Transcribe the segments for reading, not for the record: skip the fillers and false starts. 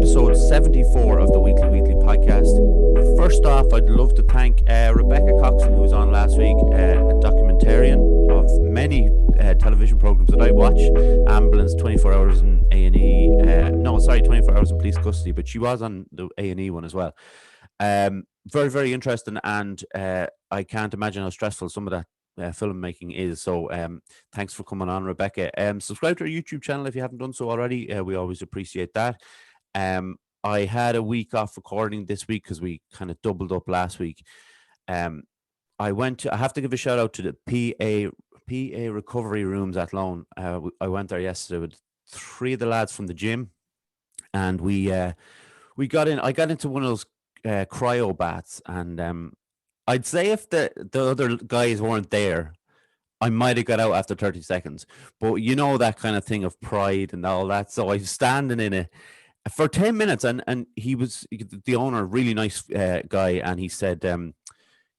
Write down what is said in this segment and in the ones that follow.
episode 74 of the Wheatley podcast. First off, I'd love to thank Rebecca Coxon, who was on last week, a documentarian of many television programs that I watch. Ambulance, 24 Hours in A&E. 24 Hours in Police Custody, but she was on the A&E one as well. Very, very interesting, and I can't imagine how stressful some of that filmmaking is. So thanks for coming on, Rebecca. Subscribe to our YouTube channel if you haven't done so already. We always appreciate that. I had a week off recording this week because we kind of doubled up last week. I have to give a shout out to the PA recovery rooms at Lone. I went there yesterday with three of the lads from the gym, and I got into one of those cryo baths, and I'd say if the other guys weren't there, I might have got out after 30 seconds. But you know that kind of thing of pride and all that. So I was standing in it for 10 minutes, and he was the owner, really nice guy, and he said,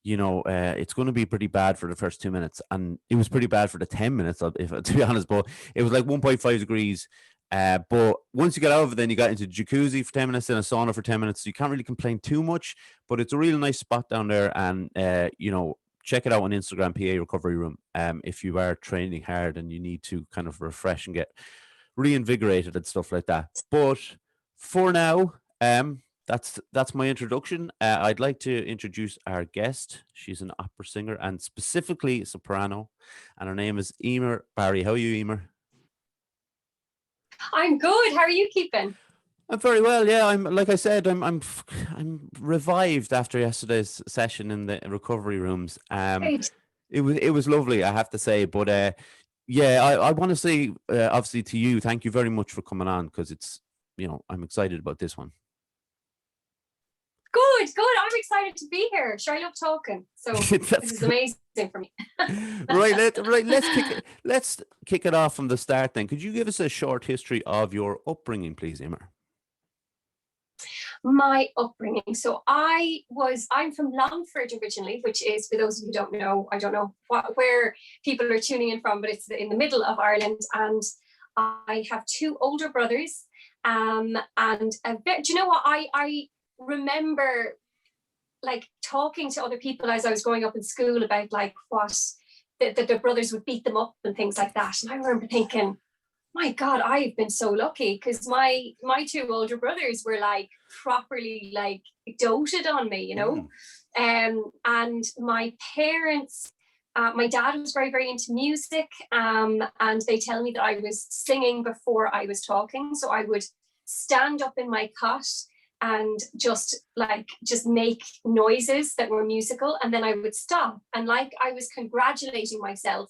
it's going to be pretty bad for the first 2 minutes, and it was pretty bad for the 10 minutes, to be honest. But it was like 1.5 degrees. But once you get out of it, then you got into jacuzzi for 10 minutes, then a sauna for 10 minutes. So you can't really complain too much, but it's a real nice spot down there. And, check it out on Instagram, PA Recovery Room. If you are training hard and you need to kind of refresh and get reinvigorated and stuff like that. But for now, that's my introduction. I'd like to introduce our guest. She's an opera singer and specifically soprano, and her name is Emer Barry. How are you, Emer? I'm good. How are you keeping? I'm very well. Yeah, I'm like I said, I'm revived after yesterday's session in the recovery rooms. Great. It was lovely, I have to say. But I want to say obviously to you, thank you very much for coming on, because it's I'm excited about this one. Good. I'm excited to be here. Sure, I love talking. So this is amazing for me. Let's kick it off from the start then. Could you give us a short history of your upbringing, please, Emer? My upbringing. So I'm from Longford originally, which is, for those of you who don't know, I don't know where people are tuning in from, but it's in the middle of Ireland. And I have two older brothers. Do you know what? I remember like talking to other people as I was growing up in school about like what that their brothers would beat them up and things like that. And I remember thinking, my God, I've been so lucky, because my two older brothers were like properly like doted on me, and my parents, my dad was very, very into music, and they tell me that I was singing before I was talking. So I would stand up in my cot and just make noises that were musical, and then I would stop, and like I was congratulating myself,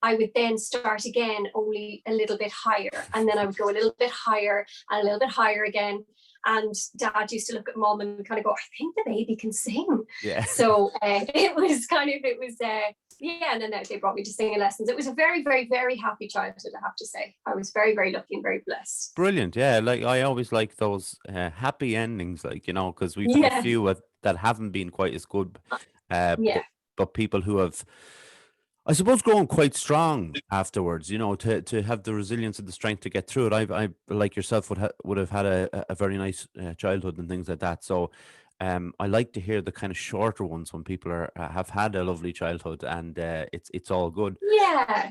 I would then start again, only a little bit higher, and then I would go a little bit higher and a little bit higher again. And Dad used to look at Mom and kind of go, I think the baby can sing. Yeah. So it was and then they brought me to singing lessons. It was a very, very, very happy childhood, I have to say. I was very, very lucky and very blessed. Brilliant. Yeah, like I always like those happy endings, because we've had a few that haven't been quite as good. But people who have, I suppose, grown quite strong afterwards, to have the resilience and the strength to get through it. I like yourself, would have had a very nice childhood and things like that. So I like to hear the kind of shorter ones when people have had a lovely childhood, and it's all good. Yeah.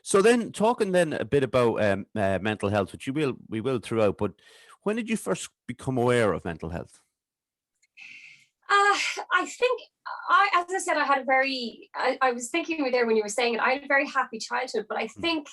So then, talking then a bit about mental health, which we will throughout. But when did you first become aware of mental health? I think as I said, I had I was thinking there when you were saying it, I had a very happy childhood, but I think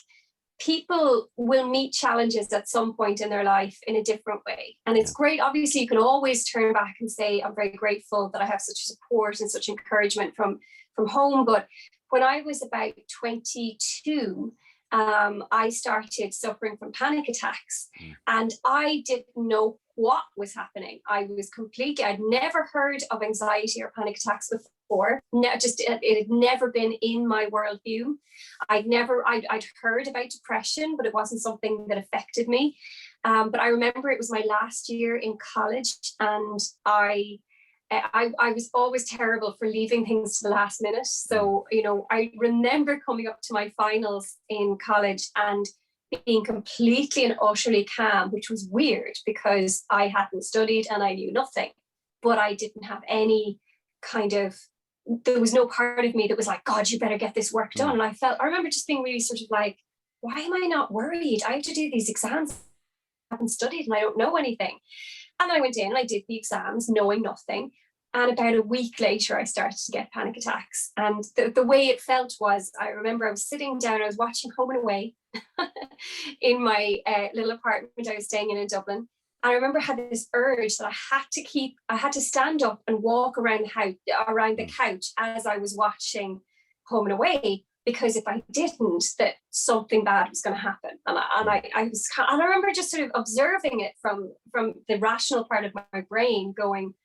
people will meet challenges at some point in their life in a different way. And it's great. Obviously, you can always turn back and say, I'm very grateful that I have such support and such encouragement from home. But when I was about 22, I started suffering from panic attacks, and I didn't know what was happening. I'd never heard of anxiety or panic attacks before. It had never been in my worldview. I'd heard about depression, but it wasn't something that affected me. But I remember it was my last year in college, and I was always terrible for leaving things to the last minute. So, I remember coming up to my finals in college and being completely and utterly calm, which was weird because I hadn't studied and I knew nothing, but I didn't have any kind of, there was no part of me that was like, God, you better get this work done. And I remember just being really sort of like, why am I not worried? I have to do these exams. I haven't studied and I don't know anything. And I went in and I did the exams knowing nothing. And about a week later, I started to get panic attacks. And the way it felt was, I remember I was sitting down, I was watching Home and Away in my little apartment I was staying in Dublin. I remember I had this urge that I had to stand up and walk around the couch as I was watching Home and Away, because if I didn't, that something bad was going to happen. And I remember just sort of observing it from the rational part of my brain, going,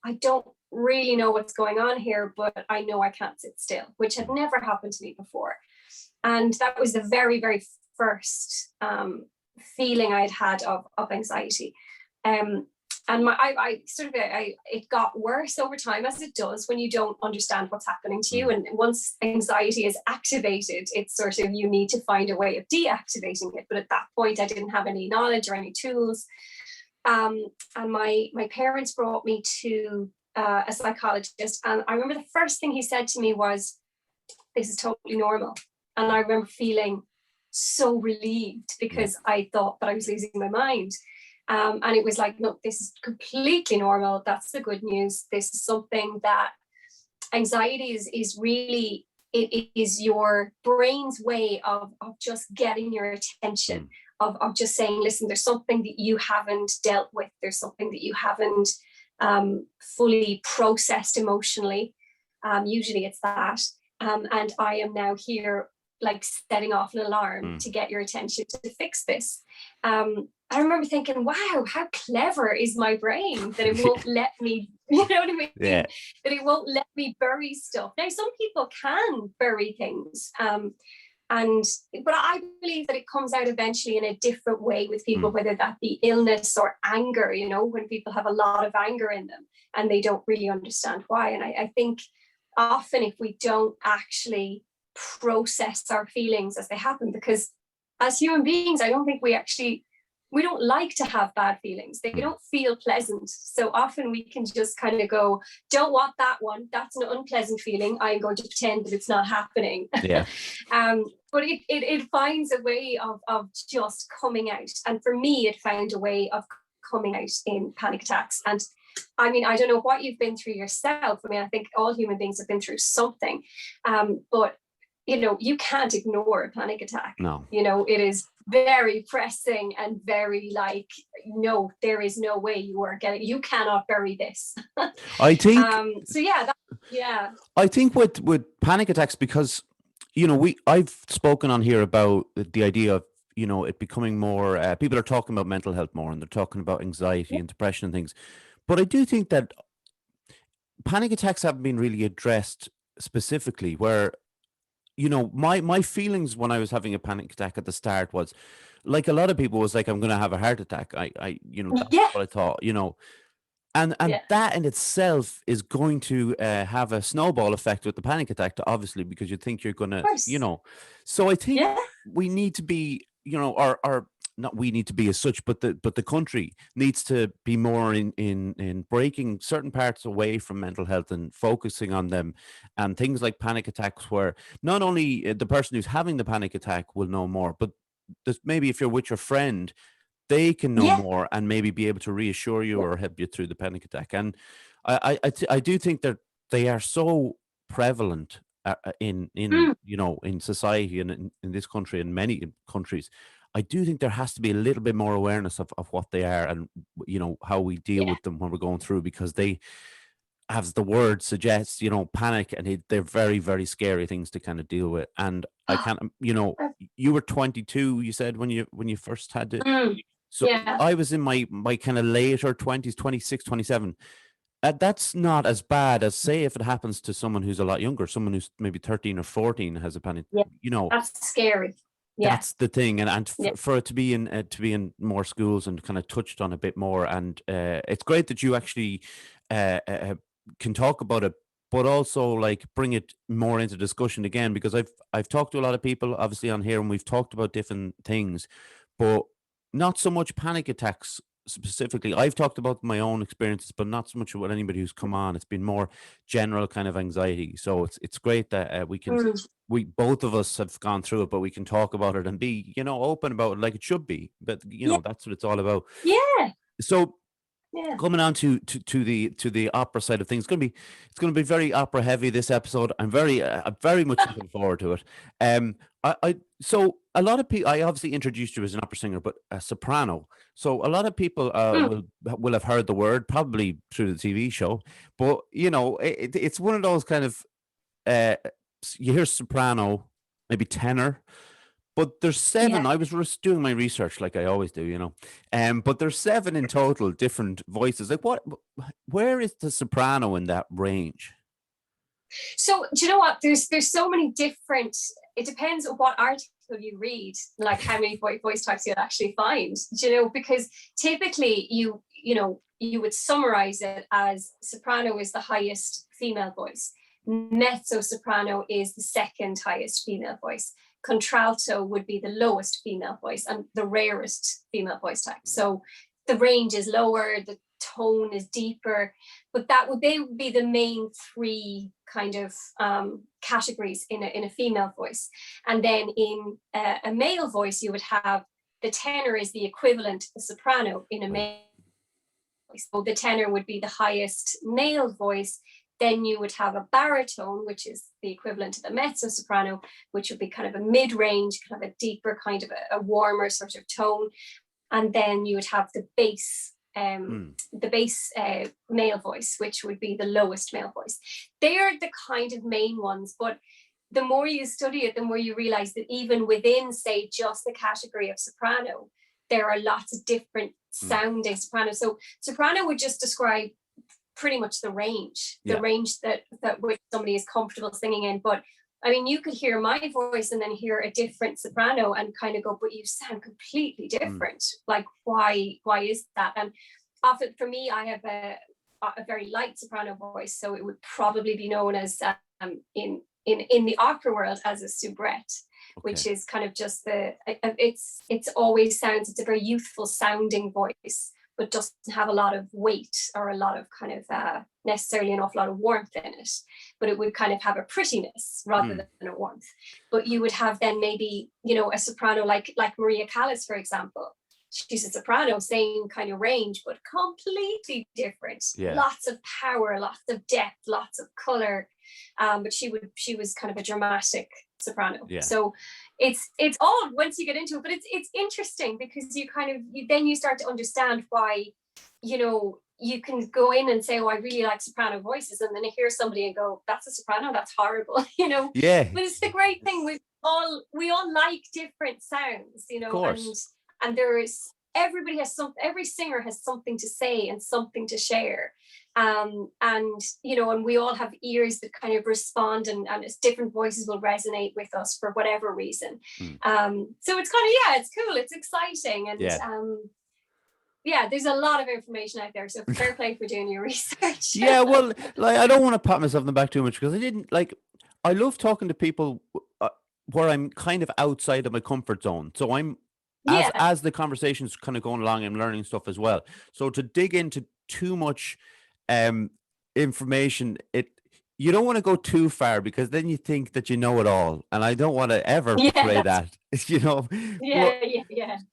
I don't really know what's going on here, but I know I can't sit still, which had never happened to me before. And that was the very, very first feeling I'd had of anxiety. And it got worse over time, as it does when you don't understand what's happening to you. And once anxiety is activated, it's sort of, you need to find a way of deactivating it. But at that point, I didn't have any knowledge or any tools. And my parents brought me to a psychologist, and I remember the first thing he said to me was, "This is totally normal." And I remember feeling so relieved, because I thought that I was losing my mind. And it was like, no, this is completely normal. That's the good news. This is something that anxiety is really, it is your brain's way of just getting your attention. Of just saying, listen, there's something that you haven't dealt with. There's something that you haven't fully processed emotionally. Usually it's that. And I am now here, like, setting off an alarm to get your attention to fix this. I remember thinking, wow, how clever is my brain that it won't let me, you know what I mean? Yeah. That it won't let me bury stuff. Now, some people can bury things. But I believe that it comes out eventually in a different way with people, whether that be illness or anger, you know, when people have a lot of anger in them and they don't really understand why. And I think often if we don't actually process our feelings as they happen, because as human beings, I don't think we don't like to have bad feelings. They don't feel pleasant. So often we can just kind of go, don't want that one. That's an unpleasant feeling. I'm going to pretend that it's not happening. Yeah. But it finds a way of just coming out. And for me, it found a way of coming out in panic attacks. And I mean, I don't know what you've been through yourself. I mean, I think all human beings have been through something. But you know, you can't ignore a panic attack. No. You know, it is very pressing and very like, no, there is no way you cannot bury this. I think. I think with panic attacks, because, you know, I've spoken on here about the idea of, you know, it becoming more, people are talking about mental health more, and they're talking about anxiety and depression and things. But I do think that panic attacks haven't been really addressed specifically, where, you know, my feelings when I was having a panic attack at the start was, like a lot of people, was like, I'm going to have a heart attack. You know, that's what I thought, you know, and that in itself is going to have a snowball effect with the panic attack, obviously, because you think you're going to, you know, so I think we need to be, you know, or not we need to be as such, but the country needs to be more in breaking certain parts away from mental health and focusing on them, and things like panic attacks, where not only the person who's having the panic attack will know more, but maybe if you're with your friend, they can know more and maybe be able to reassure you or help you through the panic attack. And I do think that they are so prevalent in you know, in society and in this country and many countries. I do think there has to be a little bit more awareness of what they are, and, you know, how we deal with them when we're going through, because they, as the word suggests, you know, panic, and they're very, very scary things to kind of deal with. And I can't, you know, you were 22, you said, when you first had it. So I was in my kind of later 20s, 26, 27. That's not as bad as, say, if it happens to someone who's a lot younger, someone who's maybe 13 or 14 has a panic, you know. That's scary. That's the thing, and for it to be in more schools and kind of touched on a bit more, and it's great that you actually can talk about it but also like bring it more into discussion again, because I've talked to a lot of people obviously on here, and we've talked about different things, but not so much panic attacks specifically. I've talked about my own experiences, but not so much with anybody who's come on. It's been more general kind of anxiety. So it's great that we both of us have gone through it, but we can talk about it and be, open about it like it should be. But Yeah. that's what it's all about. Yeah. So Yeah. coming on to the opera side of things, it's gonna be very opera heavy this episode. I'm very much looking forward to it. So a lot of people, I obviously introduced you as an opera singer, but a soprano. So a lot of people will have heard the word probably through the TV show, but it's one of those kind of you hear soprano, maybe tenor. But there's seven. Yeah. I was just doing my research like I always do, but there's seven in total different voices. Like where is the soprano in that range? So do you know what? There's so many different. It depends on what article you read, like how many voice types you'll actually find. Because typically you would summarize it as soprano is the highest female voice, mezzo soprano is the second highest female voice, contralto would be the lowest female voice and the rarest female voice type. So the range is lower, the tone is deeper, but they would be the main three kind of categories in a female voice. And then in a male voice, you would have the tenor is the equivalent to the soprano in a male voice. So the tenor would be the highest male voice. Then you would have a baritone, which is the equivalent to the mezzo soprano, which would be kind of a mid-range, kind of a deeper, kind of a warmer sort of tone. And then you would have the bass male voice, which would be the lowest male voice. They are the kind of main ones, but the more you study it, the more you realize that even within, say, just the category of soprano, there are lots of different sounding sopranos. So soprano would just describe pretty much the range that which somebody is comfortable singing in. But I mean, you could hear my voice and then hear a different soprano and kind of go, but you sound completely different. Like, why is that? And often for me, I have a very light soprano voice, so it would probably be known as in the opera world as a soubrette, which is kind of just it's always sounds, it's a very youthful sounding voice, but doesn't have a lot of weight or a lot of kind of necessarily an awful lot of warmth in it, but it would kind of have a prettiness rather than a warmth. But you would have then maybe, a soprano like Maria Callas, for example. She's a soprano, same kind of range, but completely different. Yeah. Lots of power, lots of depth, lots of color. But she was kind of a dramatic soprano. Yeah. So it's all once you get into it, but it's interesting because you start to understand why, you can go in and say, oh, I really like soprano voices, and then you hear somebody and go, that's a soprano, that's horrible, Yeah. But it's the great thing, we all like different sounds, and every singer has something to say and something to share. And we all have ears that kind of respond, and it's different voices will resonate with us for whatever reason. So it's kind of, it's cool, it's exciting, and there's a lot of information out there, so fair play for doing your research. Yeah, well, I don't want to pat myself on the back too much, because I love talking to people where I'm kind of outside of my comfort zone, so I'm as the conversation's kind of going along, I'm learning stuff as well. So to dig into too much information, you don't want to go too far, because then you think that you know it all, and I don't want to ever portray that.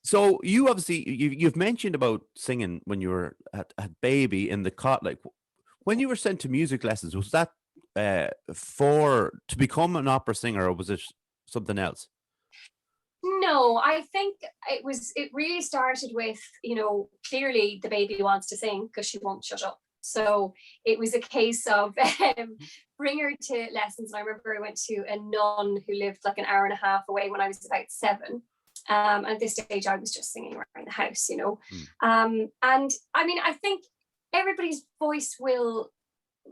So you obviously you've mentioned about singing when you were at baby in the cot. Like, when you were sent to music lessons, was that to become an opera singer, or was it something else? No, I think it really started with, clearly the baby wants to sing because she won't shut up. So it was a case of bring her to lessons. And I remember I went to a nun who lived like an hour and a half away when I was about 7. At this stage, I was just singing around the house, And I mean, I think everybody's voice will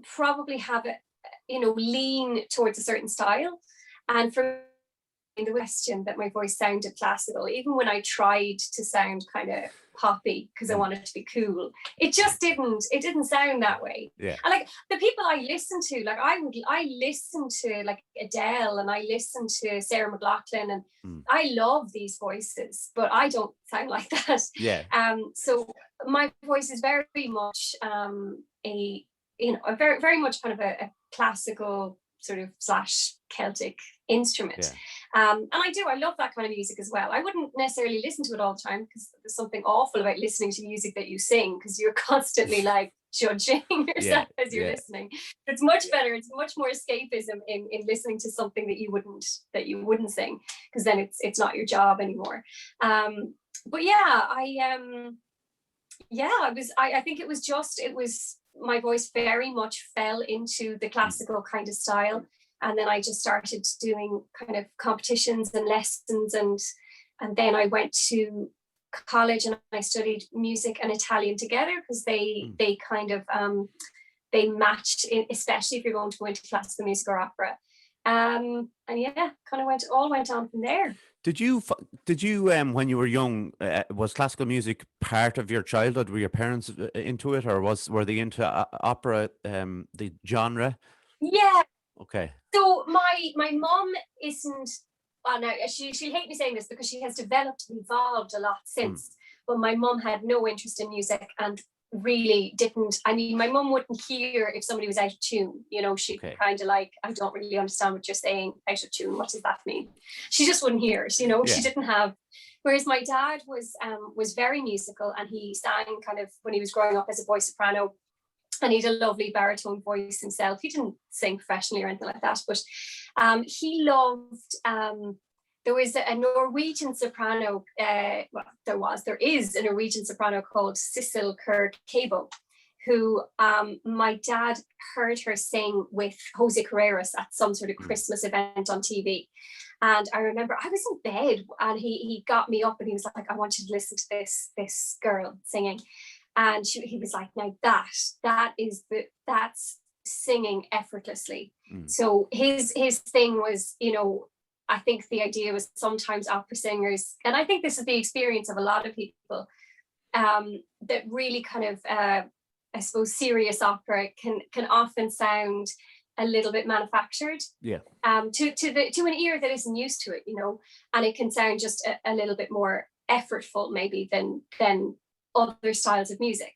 probably have lean towards a certain style. And for the question that my voice sounded classical, even when I tried to sound kind of poppy because I wanted to be cool. It didn't sound that way. Yeah. And like the people I listen to, like I listen to like Adele, and I listen to Sarah McLachlan, and I love these voices, but I don't sound like that. Yeah. So my voice is very much a very, very much kind of a classical sort of / Celtic instrument. And I love that kind of music as well. I wouldn't necessarily listen to it all the time, because there's something awful about listening to music that you sing, because you're constantly like judging yourself as you're listening. It's much better. It's much more escapism in listening to something that you wouldn't sing, because then it's not your job anymore. But yeah, I think it was my voice very much fell into the classical kind of style. And then I just started doing kind of competitions and lessons, and then I went to college and I studied music and Italian together, because they kind of they matched, especially if you're going to go into classical music or opera. And yeah, kind of went on from there. Did you when you were young, was classical music part of your childhood? Were your parents into it, or were they into opera, the genre? Yeah. Okay. So my mom isn't. Well, now she'll hate me saying this, because she has evolved a lot since. But my mom had no interest in music, and really didn't. I mean, my mum wouldn't hear if somebody was out of tune. She'd kind of like, I don't really understand what you're saying, out of tune. What does that mean? She just wouldn't hear it. She didn't have. Whereas my dad was very musical, and he sang kind of when he was growing up as a voice soprano, and he had a lovely baritone voice himself. He didn't sing professionally or anything like that, but he loved. There was a Norwegian soprano. There is a Norwegian soprano called Sissel Kyrkjebø, who my dad heard her sing with Jose Carreras at some sort of Christmas event on TV. And I remember I was in bed, and he got me up, and he was like, "I want you to listen to this girl singing." And he was like, "Now that's singing effortlessly." So his thing was, I think the idea was sometimes opera singers, and I think this is the experience of a lot of people, that really kind of, I suppose, serious opera can often sound a little bit manufactured. Yeah. To an ear that isn't used to it, and it can sound just a little bit more effortful maybe than other styles of music.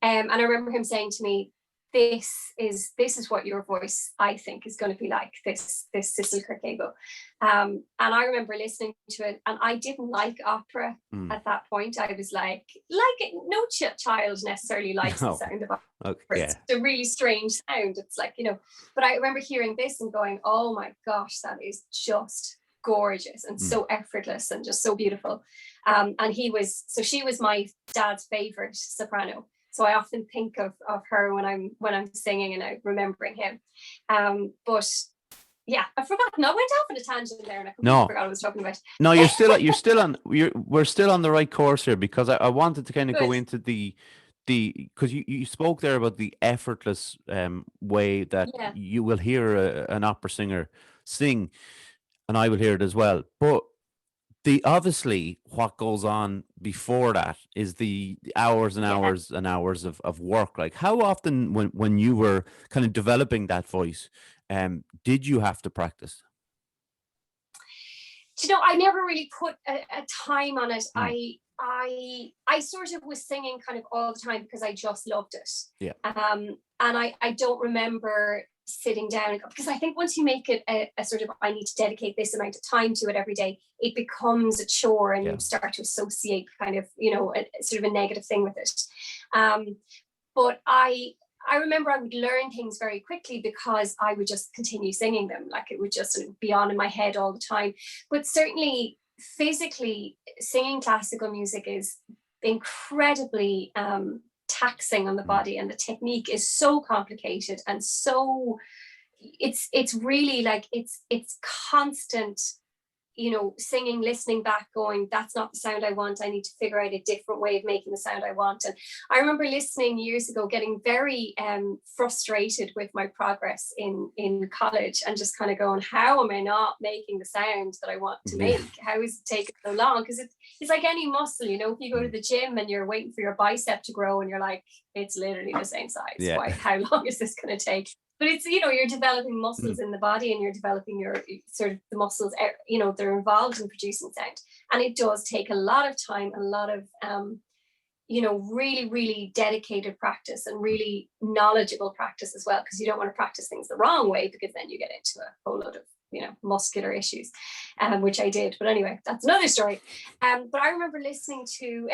And I remember him saying to me, this is what your voice, I think, is going to be like, this Sissel Kyrkjebø. And I remember listening to it, and I didn't like opera at that point. I was like no child necessarily likes the sound of opera. Okay, it's a really strange sound. It's like, but I remember hearing this and going, oh my gosh, that is just gorgeous and so effortless and just so beautiful. And she was my dad's favorite soprano. So I often think of her when I'm singing and I'm remembering him. But yeah, I've forgotten. I went off on a tangent there, and I completely forgot what I was talking about. No, we're still on the right course here, because I wanted to kind of go into the because you spoke there about the effortless way that you will hear an opera singer sing, and I will hear it as well. But obviously what goes on before that is the hours and hours and hours of work. Like, how often when you were kind of developing that voice, did you have to practice? I never really put a time on it. I sort of was singing kind of all the time because I just loved it. Yeah. And I don't remember sitting down, because I think once you make it a sort of, I need to dedicate this amount of time to it every day, it becomes a chore, and you start to associate kind of, sort of a negative thing with it. But I remember I would learn things very quickly because I would just continue singing them. Like, it would just be on in my head all the time. But certainly physically, singing classical music is incredibly taxing on the body, and the technique is so complicated, and so it's really like it's constant singing, listening back, going, that's not the sound I want. I need to figure out a different way of making the sound I want. And I remember listening years ago, getting very frustrated with my progress in college, and just kind of going, how am I not making the sound that I want to make? How is it taking so long? Because it's like any muscle, if you go to the gym and you're waiting for your bicep to grow and you're like, it's literally the same size. Why? How long is this going to take? But it's, you're developing muscles in the body, and you're developing your sort of the muscles, they're involved in producing sound. And it does take a lot of time, a lot of, really, really dedicated practice, and really knowledgeable practice as well, because you don't want to practice things the wrong way, because then you get into a whole load of, muscular issues, which I did. But anyway, that's another story. But I remember listening to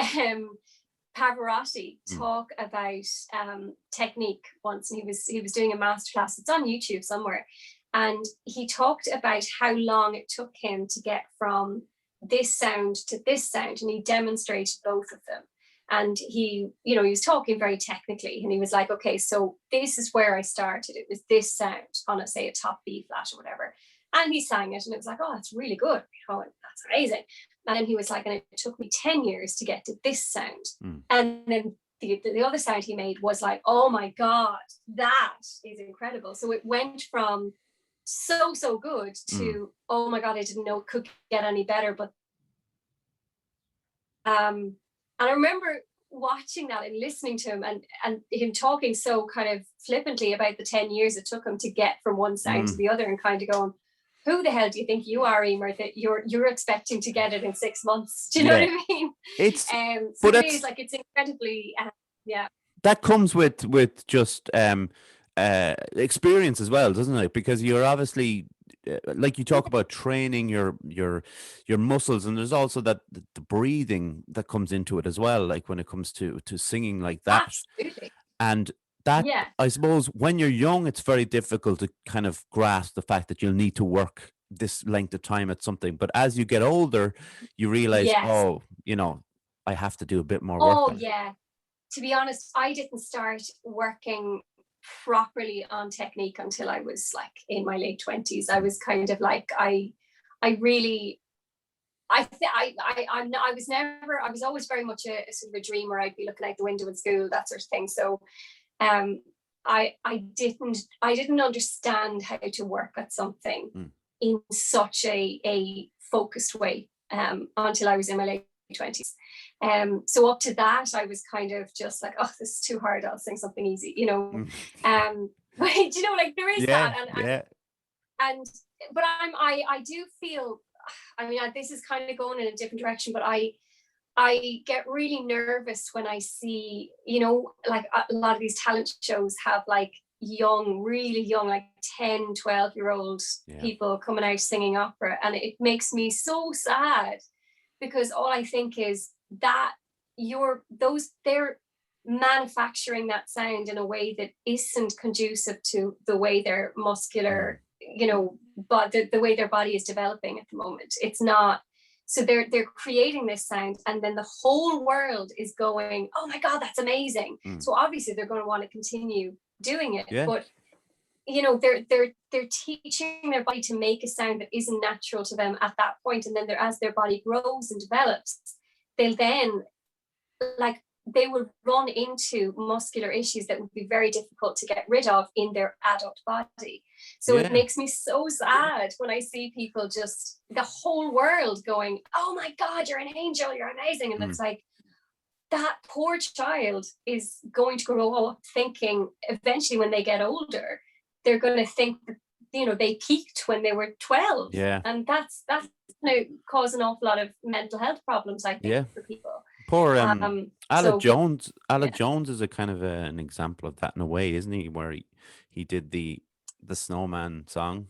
Pavarotti talk about technique once, and he was doing a masterclass. It's on YouTube somewhere, and he talked about how long it took him to get from this sound to this sound, and he demonstrated both of them. And he was talking very technically, and he was like, okay, so this is where I started. It was this sound on a top B flat or whatever, and he sang it, and it was like, oh, that's really good, that's amazing. And then he was like, and it took me 10 years to get to this sound. And then the other sound he made was like, oh my God, that is incredible. So it went from so good to, oh my God, I didn't know it could get any better. But and I remember watching that and listening to him, and him talking so kind of flippantly about the 10 years it took him to get from one sound to the other, and kind of going, who the hell do you think you are, Emer, that you're expecting to get it in 6 months? Do you know what I mean? It's so it is like, it's incredibly that comes with just experience as well, doesn't it? Because you're obviously like you talk about training your muscles, and there's also that the breathing that comes into it as well, like when it comes to singing like that. Absolutely. And that, I suppose, when you're young, it's very difficult to kind of grasp the fact that you'll need to work this length of time at something. But as you get older, you realize, I have to do a bit more work. Oh, yeah. To be honest, I didn't start working properly on technique until I was like in my late 20s. I was kind of like, I was always very much a sort of a dreamer. I'd be looking out the window in school, that sort of thing. So I didn't understand how to work at something in such a focused way until I was in my late 20s. So up to that, I was kind of just like, oh, this is too hard, I'll sing something easy, but like there is that, but I do feel, I mean, this is kind of going in a different direction, but I get really nervous when I see, like a lot of these talent shows have like really young, like 10, 12-year-old people coming out singing opera. And it makes me so sad, because all I think is that they're manufacturing that sound in a way that isn't conducive to the way their muscular, but the way their body is developing at the moment. It's not. So they're creating this sound, and then the whole world is going, oh my God, that's amazing. So obviously they're going to want to continue doing it. But they're teaching their body to make a sound that isn't natural to them at that point. And then as their body grows and develops, they'll then, like, they will run into muscular issues that would be very difficult to get rid of in their adult body. So it makes me so sad when I see people, just the whole world going, oh my God, you're an angel, you're amazing. And it's like, that poor child is going to grow up thinking, eventually when they get older, they're going to think that, they peaked when they were 12. And that's going to cause an awful lot of mental health problems, I think, for people. Poor Ala Jones. Ala Jones is a kind of an example of that in a way, isn't he? Where he did the Snowman song.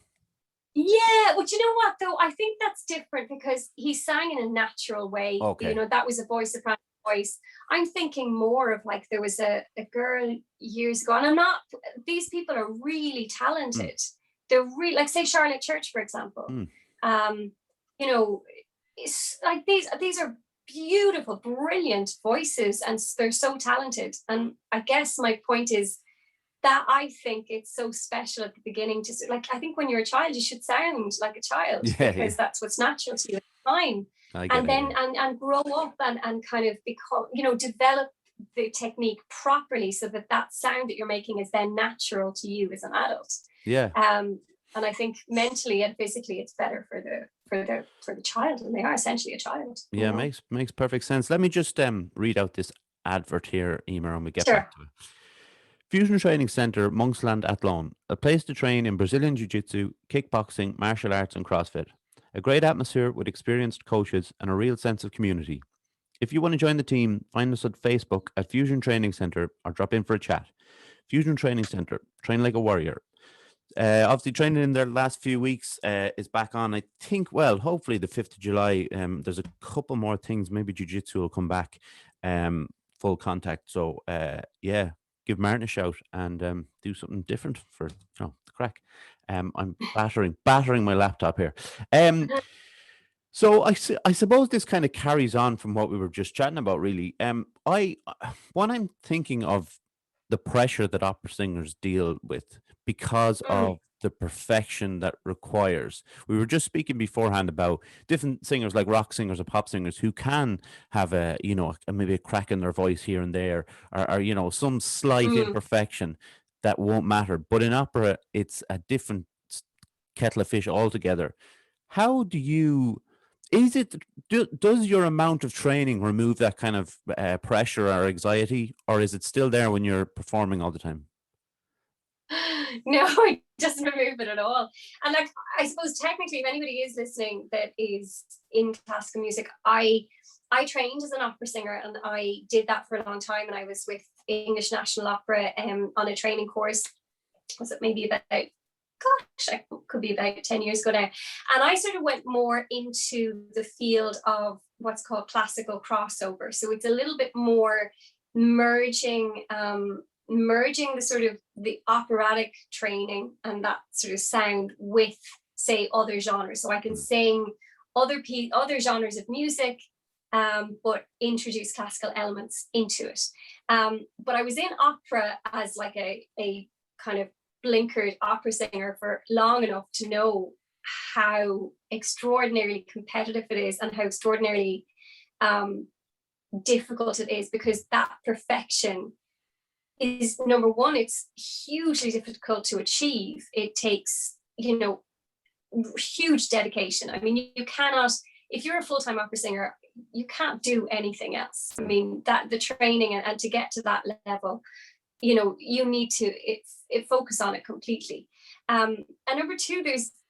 Yeah, well, you know what though? I think that's different, because he sang in a natural way. That was a voice soprano voice. I'm thinking more of like, there was a girl years ago, and these people are really talented. They're really, like, say Charlotte Church, for example. It's like these are beautiful, brilliant voices, and they're so talented. And I guess my point is that I think it's so special at the beginning. Just like, I think when you're a child, you should sound like a child, because that's what's natural to you at the time. And then and grow up and kind of become, develop the technique properly, so that sound that you're making is then natural to you as an adult. And I think mentally and physically it's better for the child, and they are essentially a child. Makes perfect sense. Let me just read out this advert here, Emer, and we get back to it. Fusion Training Centre, Monksland Athlone, a place to train in Brazilian Jiu-Jitsu, kickboxing, martial arts and CrossFit. A great atmosphere with experienced coaches and a real sense of community. If you want to join the team, find us at Facebook at Fusion Training Centre or drop in for a chat. Fusion Training Centre, train like a warrior. Obviously, training in their last few weeks is back on. I think, well, hopefully the 5th of July. There's a couple more things. Maybe Jiu-Jitsu will come back full contact. So, give Martin a shout and do something different for the crack. I'm battering my laptop here. So I suppose this kind of carries on from what we were just chatting about, really. When I'm thinking of the pressure that opera singers deal with because of the perfection that requires. We were just speaking beforehand about different singers, like rock singers or pop singers, who can have maybe a crack in their voice here and there, or some slight imperfection that won't matter. But in opera, it's a different kettle of fish altogether. How do you? Does your amount of training remove that kind of pressure or anxiety, or is it still there when you're performing all the time? No, it doesn't remove it at all. And like, I suppose technically, if anybody is listening that is in classical music, I trained as an opera singer, and I did that for a long time. And I was with English National Opera on a training course. Was it maybe about, I could be about 10 years ago now. And I sort of went more into the field of what's called classical crossover. So it's a little bit more merging the sort of the operatic training and that sort of sound with, say, other genres. So I can sing other genres of music, but introduce classical elements into it. But I was in opera as like a kind of blinkered opera singer for long enough to know how extraordinarily competitive it is and how extraordinarily difficult it is, because that perfection is, number one, it's hugely difficult to achieve. It takes, huge dedication. I mean, you cannot, if you're a full-time opera singer, you can't do anything else. I mean, that the training and to get to that level, you need to focus on it completely. And number two,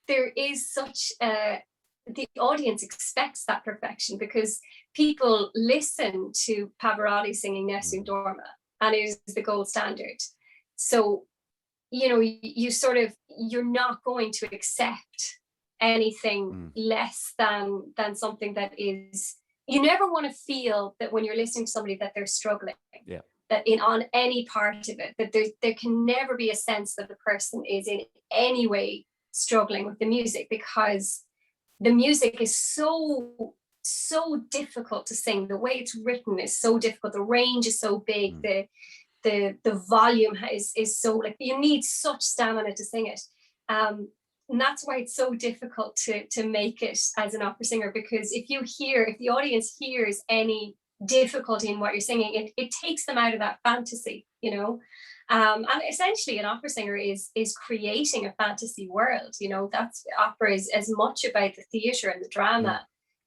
there is such the audience expects that perfection, because people listen to Pavarotti singing Nessun Dorma, and it is the gold standard. So, you're not going to accept anything less than something that is. You never want to feel that when you're listening to somebody that they're struggling. Yeah. That on any part of it, that there can never be a sense that the person is in any way struggling with the music, because the music is so difficult to sing. The way it's written is so difficult. The range is so big. The volume is so, like, you need such stamina to sing it. And that's why it's so difficult to make it as an opera singer, because if the audience hears any difficulty in what you're singing, it takes them out of that fantasy, and essentially an opera singer is creating a fantasy world. That's opera is as much about the theater and the drama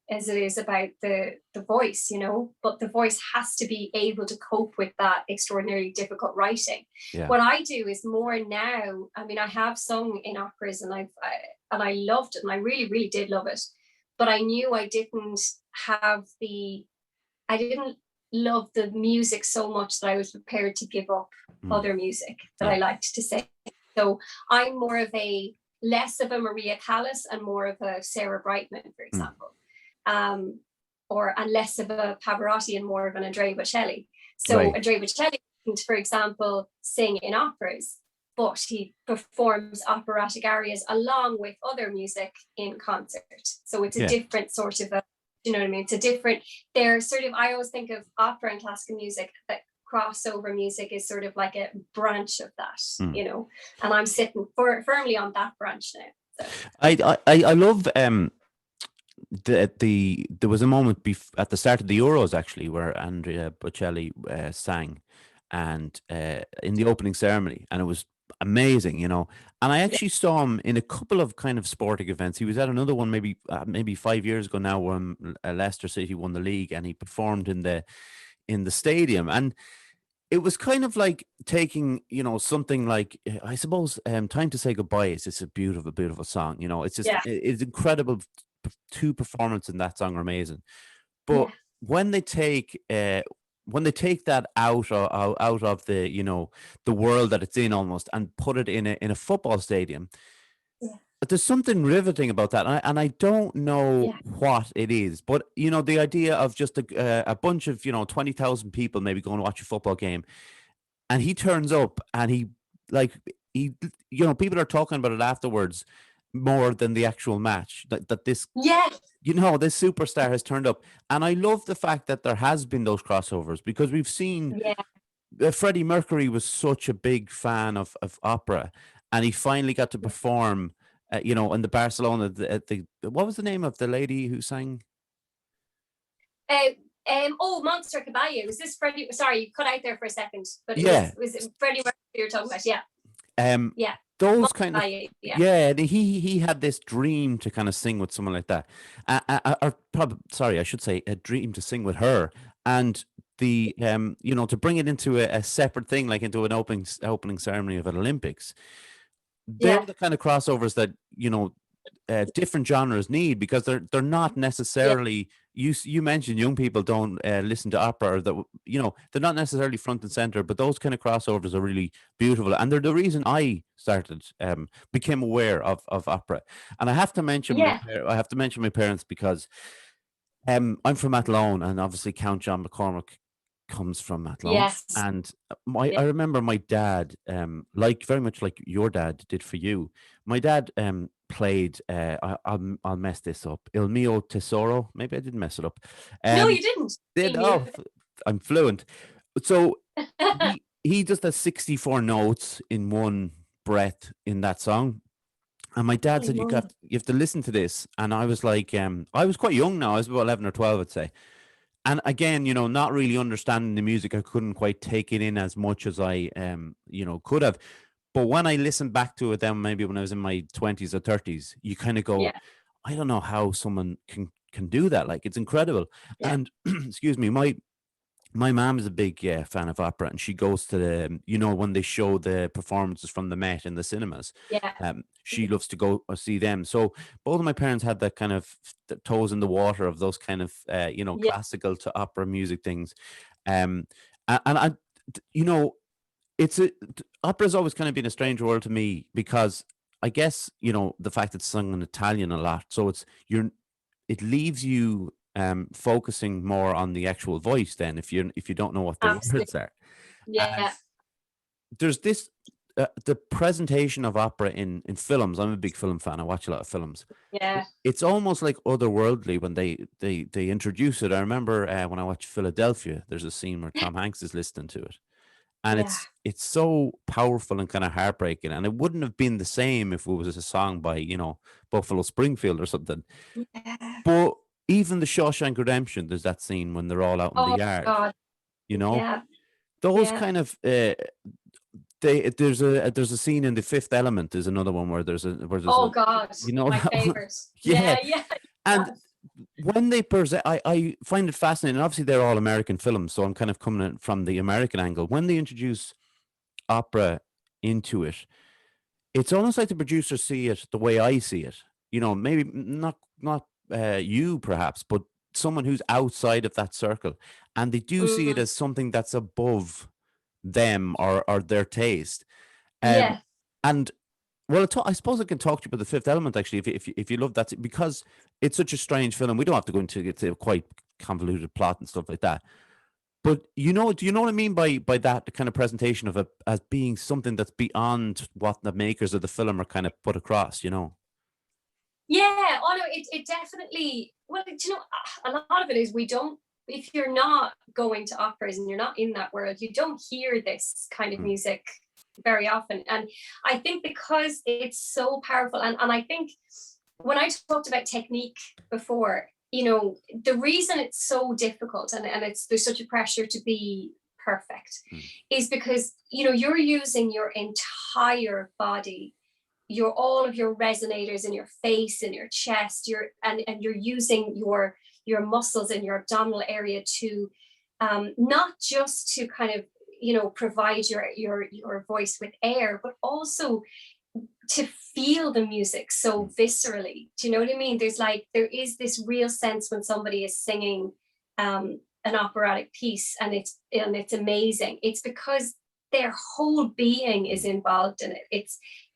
as it is about the voice, but the voice has to be able to cope with that extraordinarily difficult writing. What I do is more now, I mean, I have sung in operas and I loved it, and I really, really did love it, but I knew I didn't love the music so much that I was prepared to give up other music that I liked to sing. So I'm more of less of a Maria Callas and more of a Sarah Brightman, for example, and less of a Pavarotti and more of an Andrea Bocelli. So Andrea Bocelli, for example, sing in operas, but he performs operatic arias along with other music in concert. So it's a different sort of you know what I mean? It's a different, they're sort of, I always think of opera and classical music that crossover music is sort of like a branch of that, Mm. you know, and I'm sitting firmly on that branch now. So. I love there was a moment at the start of the Euros actually where Andrea Bocelli sang, and in the opening ceremony, and it was amazing, you know. And I actually saw him in a couple of kind of sporting events. He was at another one maybe 5 years ago now when Leicester City won the league, and he performed in the stadium, and it was kind of like taking, you know, something like, I suppose, Time to Say Goodbye is just a beautiful, beautiful song. You know, it's just, Yeah. it's incredible. Two performances in that song are amazing. But Yeah. when they take that out of the, you know, the world that it's in almost, and put it in a football stadium, Yeah. there's something riveting about that, and I don't know Yeah. what it is, but you know, the idea of just a bunch of, you know, 20,000 people maybe going to watch a football game, and he turns up, and like he you know, people are talking about it afterwards more than the actual match, that this, Yeah. you know, this superstar has turned up. And I love the fact that there has been those crossovers, because we've seen Freddie Mercury was such a big fan of opera, and he finally got to perform, you know, in the Barcelona, what was the name of the lady who sang? Monster Caballé. Was this Freddie? Sorry, you cut out there for a second, but Yeah. was it Freddie Mercury you were talking about? Yeah. Yeah. Those Monster kind of, Caballé, yeah, and he had this dream to kind of sing with someone like that, or probably, sorry, I should say, a dream to sing with her, and the you know, to bring it into a separate thing, like into an opening ceremony of an Olympics. They're Yeah. the kind of crossovers that, you know, different genres need, because they're not necessarily, you mentioned young people don't listen to opera, or that, you know, they're not necessarily front and center, but those kind of crossovers are really beautiful, and they're the reason I started became aware of opera. And I have to mention my parents, because I'm from Athlone, and obviously Count John McCormack comes from Athlone. Yes. And I remember my dad, like very much like your dad did for you. My dad played. I'll mess this up. Il mio tesoro. Maybe I didn't mess it up. No, you didn't. I'm fluent. So he just has 64 notes in one breath in that song. And my dad said, you have to listen to this. And I was like, I was quite young now. I was about 11 or 12, I'd say. And again, you know, not really understanding the music, I couldn't quite take it in as much as I, you know, could have. But when I listened back to it then, maybe when I was in my 20s or 30s, you kind of go, I don't know how someone can do that. Like, it's incredible. Yeah. And excuse me, my mom is a big fan of opera, and she goes to the, you know, when they show the performances from the Met in the cinemas. She loves to go see them. So both of my parents had that kind of toes in the water of those kind of, you know, classical to opera music things. And I, you know, opera's always kind of been a strange world to me, because I guess, you know, the fact it's sung in Italian a lot, so it leaves you focusing more on the actual voice then, if you don't know what the words are. And there's this the presentation of opera in films. I'm a big film fan. I watch a lot of films. It's almost like otherworldly when they introduce it. I remember when I watched Philadelphia, there's a scene where Tom Hanks is listening to it, and it's so powerful and kind of heartbreaking, and it wouldn't have been the same if it was a song by, you know, Buffalo Springfield or something. But even the Shawshank Redemption, there's that scene when they're all out in the yard. God. You know, those kind of there's a scene in The Fifth Element. There's another one where there's God, you know, my favorite. Yeah. And when they present, I find it fascinating. Obviously, they're all American films, so I'm kind of coming in from the American angle. When they introduce opera into it, it's almost like the producers see it the way I see it. You know, maybe not you perhaps, but someone who's outside of that circle, and they do see it as something that's above them or their taste. And well, I suppose I can talk to you about The Fifth Element, actually, if you love that, because it's such a strange film. We don't have to go into it's a quite convoluted plot and stuff like that. But you know, do you know what I mean by that kind of presentation of it as being something that's beyond what the makers of the film are kind of put across? You know. Yeah. Oh no, it definitely. Well, you know, a lot of it is we don't if you're not going to operas and you're not in that world, you don't hear this kind of music very often. And I think because it's so powerful, and I think when I talked about technique before, you know, the reason it's so difficult and there's such a pressure to be perfect is because, you know, you're using your entire body, all of your resonators in your face and your chest, and you're using your muscles in your abdominal area to not just to kind of, you know, provide your voice with air, but also to feel the music so viscerally. Do you know what I mean? There is this real sense when somebody is singing an operatic piece and it's amazing. It's because their whole being is involved in it.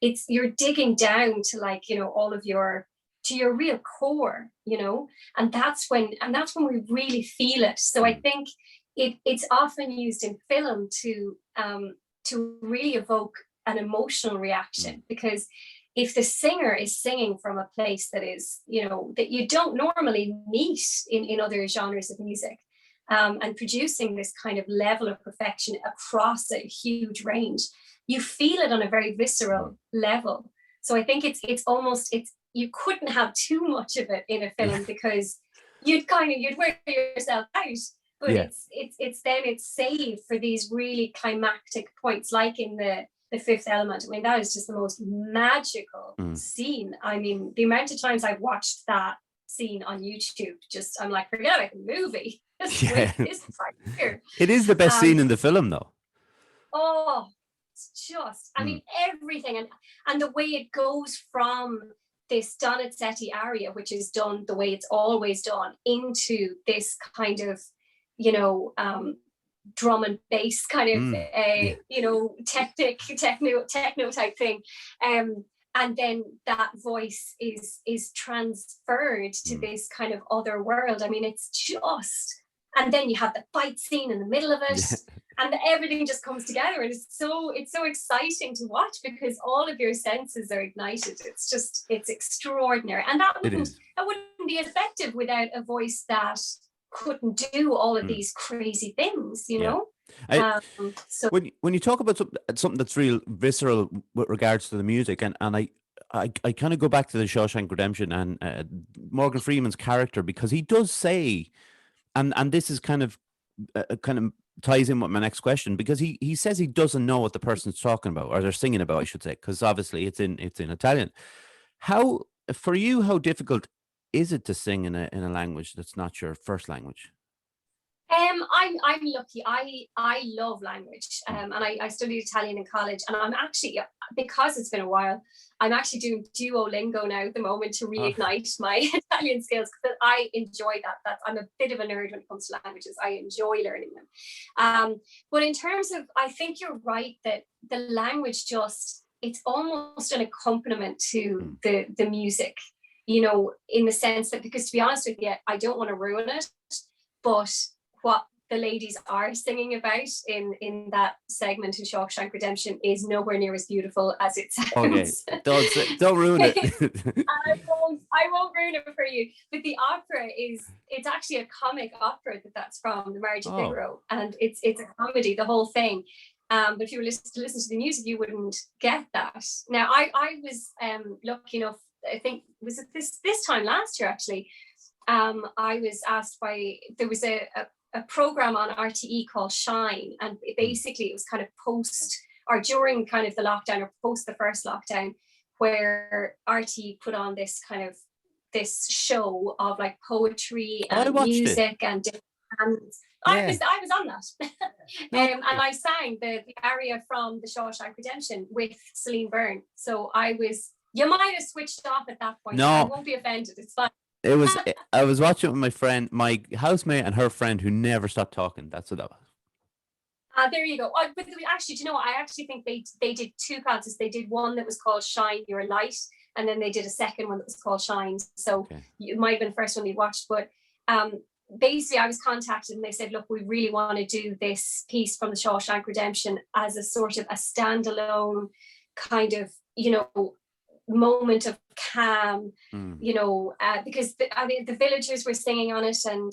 It's you're digging down to, like, you know, all of your real core, you know, and that's when we really feel it. So I think it's often used in film to really evoke an emotional reaction, because if the singer is singing from a place that is, you know, that you don't normally meet in other genres of music, and producing this kind of level of perfection across a huge range, you feel it on a very visceral level. So I think it's you couldn't have too much of it in a film because you'd wear yourself out. But it's saved for these really climactic points, like in the Fifth Element. I mean, that is just the most magical scene. I mean, the amount of times I've watched that scene on YouTube, I'm like, forget about the movie. This right here. It is the best scene in the film, though. Oh, it's just, I mean, everything, and the way it goes from this Donizetti aria, which is done the way it's always done, into this kind of, you know, drum and bass kind of you know, techno type thing, and then that voice is transferred to this kind of other world. I mean, it's just, and then you have the fight scene in the middle of it, and everything just comes together, and it's so exciting to watch because all of your senses are ignited. It's extraordinary, and that wouldn't be effective without a voice that couldn't do all of these crazy things, you know. So when you talk about something that's real visceral with regards to the music, and I kind of go back to the Shawshank Redemption and Morgan Freeman's character, because he does say, and this is kind of ties in with my next question, because he says he doesn't know what the person's talking about, or they're singing about, I should say, because obviously it's in Italian. How, for you, how difficult is it to sing in a language that's not your first language? I'm lucky. I love language, and I studied Italian in college, and I'm actually, because it's been a while, I'm actually doing Duolingo now at the moment to reignite my Italian skills, because I enjoy that. I'm a bit of a nerd when it comes to languages. I enjoy learning them. But in terms of, I think you're right that the language it's almost an accompaniment to the music, you know, in the sense that, because to be honest with you, I don't want to ruin it, but what the ladies are singing about in that segment in Shawshank Redemption is nowhere near as beautiful as it sounds. Okay, don't ruin it. I won't ruin it for you. But the opera it's actually a comic opera that's from The Marriage of Figaro, and it's a comedy, the whole thing. But if you were listen to the music, you wouldn't get that. Now, I was lucky enough, I think, was it this time last year actually, I was asked there was a program on RTE called Shine, and basically it was kind of post or during kind of the lockdown, or post the first lockdown, where RTE put on this show of like poetry and music and different bands. I was on that. And I sang the aria from the Shawshank Redemption with Celine Byrne. So you might have switched off at that point. No, I won't be offended. It's fine. I was watching with my housemate and her friend who never stopped talking. That's what that was. There you go. But actually, do you know what? I actually think they did two concerts. They did one that was called Shine Your Light, and then they did a second one that was called Shine. So it might have been the first one you watched. But basically, I was contacted and they said, look, we really want to do this piece from the Shawshank Redemption as a sort of a standalone kind of, you know, moment of calm, because the villagers were singing on it, and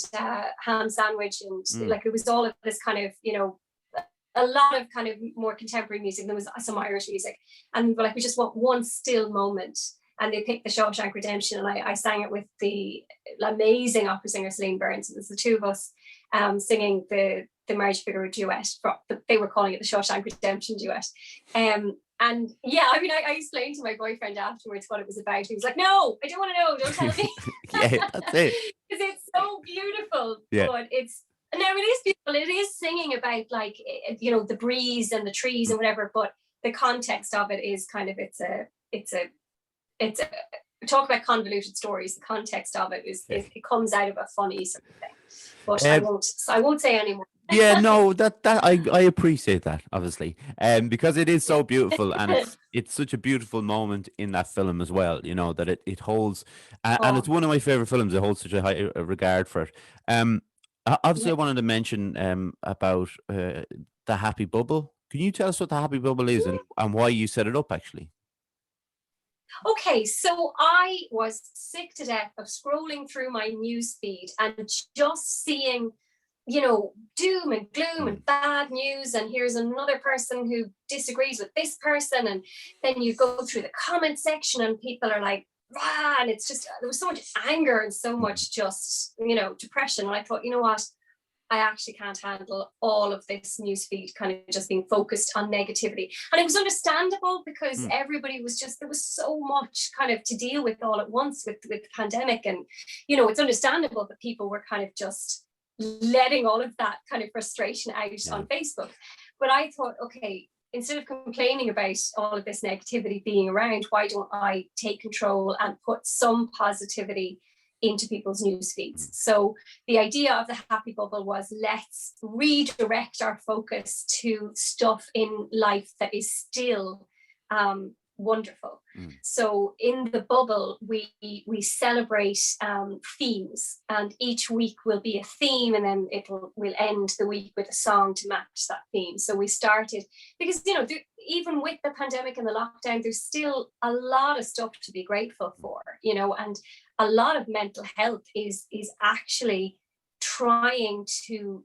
ham sandwich, and like it was all of this kind of, a lot of kind of more contemporary music. There was some Irish music, and we were like, we just want one still moment. And they picked the Shawshank Redemption, and I sang it with the amazing opera singer Celine Burns. It was the two of us singing the Marriage Figaro duet. They were calling it the Shawshank Redemption duet. And yeah, I mean, I explained to my boyfriend afterwards what it was about. He was like, "No, I don't want to know. Don't tell me." Yeah, that's it. Because it's so beautiful. Yeah. But it is beautiful. It is singing about, like, the breeze and the trees and whatever. But the context of it is kind of it's talk about convoluted stories. The context of it is it comes out of a funny sort of thing. But I won't say anymore. Yeah, no, that I appreciate that, obviously, because it is so beautiful, and it's such a beautiful moment in that film as well. That it holds, and it's one of my favorite films. It holds such a high regard for it. Obviously, I wanted to mention about the Happy Bubble. Can you tell us what the Happy Bubble is and why you set it up, actually? Okay, so I was sick to death of scrolling through my news feed and just seeing, doom and gloom and bad news. And here's another person who disagrees with this person. And then you go through the comment section and people are like, rah, and it's just, there was so much anger and so much just, depression. And I thought, you know what? I actually can't handle all of this newsfeed kind of just being focused on negativity. And it was understandable because everybody was there was so much kind of to deal with all at once with the pandemic. And, it's understandable that people were kind of just letting all of that kind of frustration out on Facebook. But I thought, okay, instead of complaining about all of this negativity being around, why don't I take control and put some positivity into people's news feeds? So the idea of the Happy Bubble was, let's redirect our focus to stuff in life that is still wonderful. So in the bubble, we celebrate themes, and each week will be a theme, and then we'll end the week with a song to match that theme. So we started because even with the pandemic and the lockdown, there's still a lot of stuff to be grateful for, and a lot of mental health is actually trying to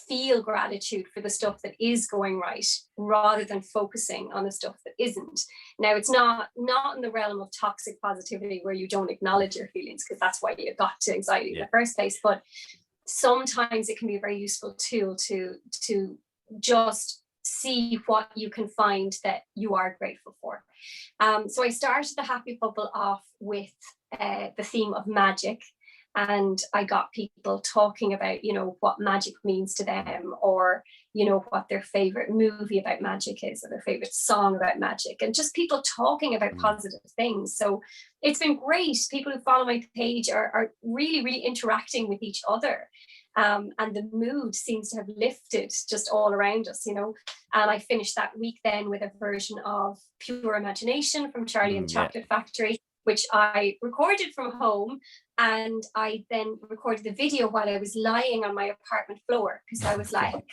feel gratitude for the stuff that is going right rather than focusing on the stuff that isn't. Now, it's not in the realm of toxic positivity where you don't acknowledge your feelings, because that's why you got to anxiety in the first place. But sometimes it can be a very useful tool to just see what you can find that you are grateful for. So I started the Happy Bubble off with the theme of magic. And I got people talking about, what magic means to them, or, what their favorite movie about magic is, or their favorite song about magic, and just people talking about positive things. So it's been great. People who follow my page are really, really interacting with each other. And the mood seems to have lifted just all around us, And I finished that week then with a version of Pure Imagination from Charlie and the Chocolate Factory, which I recorded from home. And I then recorded the video while I was lying on my apartment floor, because I was like,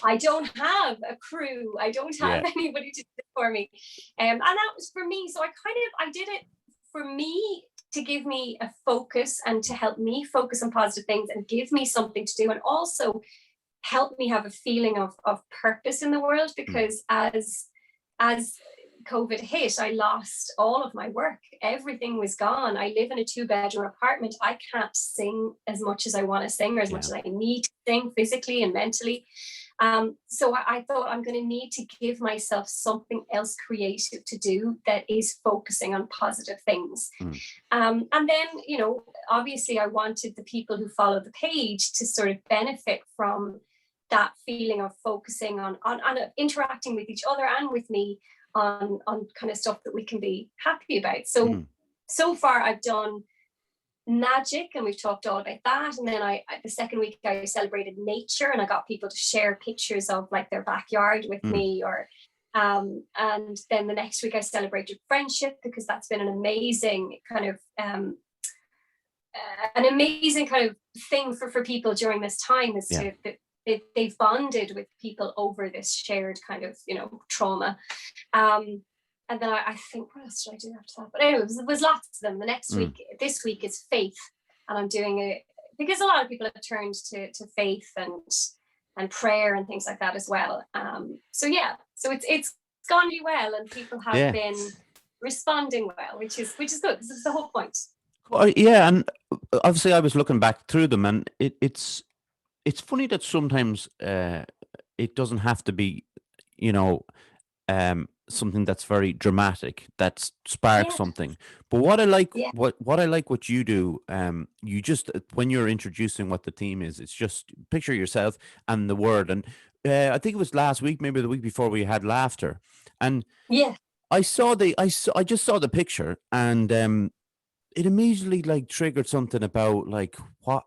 I don't have a crew. I don't have anybody to do it for me. And that was for me. So I did it for me, to give me a focus and to help me focus on positive things and give me something to do, and also help me have a feeling of purpose in the world, because as COVID hit, I lost all of my work. Everything was gone. I live in a 2-bedroom apartment. I can't sing as much as I want to sing, or as much as I need to sing physically and mentally. So I thought, I'm going to need to give myself something else creative to do that is focusing on positive things. And then, obviously I wanted the people who follow the page to sort of benefit from that feeling of focusing on interacting with each other and with me on kind of stuff that we can be happy about. So far I've done magic, and we've talked all about that. And then the second week I celebrated nature, and I got people to share pictures of like their backyard with me, or and then the next week I celebrated friendship, because that's been an amazing kind of thing for people during this time, is they've bonded with people over this shared kind of trauma. and then I think, what else did I do after that? But anyway, it was lots of them. The next week, this week is faith, and I'm doing it because a lot of people have turned to faith and prayer and things like that as well. So it's gone really well, and people have been responding well, which is good. This is the whole point. Yeah, and obviously I was looking back through them, and it's funny that sometimes it doesn't have to be, something that's very dramatic that sparks something. But what I like, what you do, you just, when you're introducing what the theme is, it's just picture yourself and the word. And I think it was last week, maybe the week before, we had laughter, and I just saw the picture, and it immediately like triggered something about like what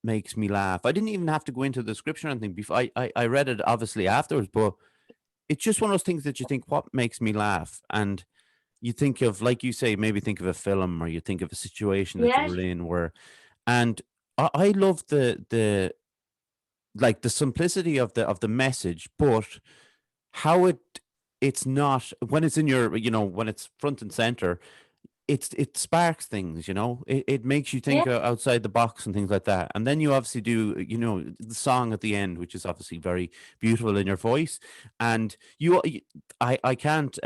makes me laugh. I didn't even have to go into the description or anything before. I read it obviously afterwards, but it's just one of those things that you think, what makes me laugh? And you think of, like you say, maybe think of a film, or you think of a situation that you're in where, and I love the like the simplicity of the message, but how it's not, when it's in your, when it's front and center, it sparks things, it makes you think outside the box and things like that. And then you obviously do, the song at the end, which is obviously very beautiful in your voice. And I can't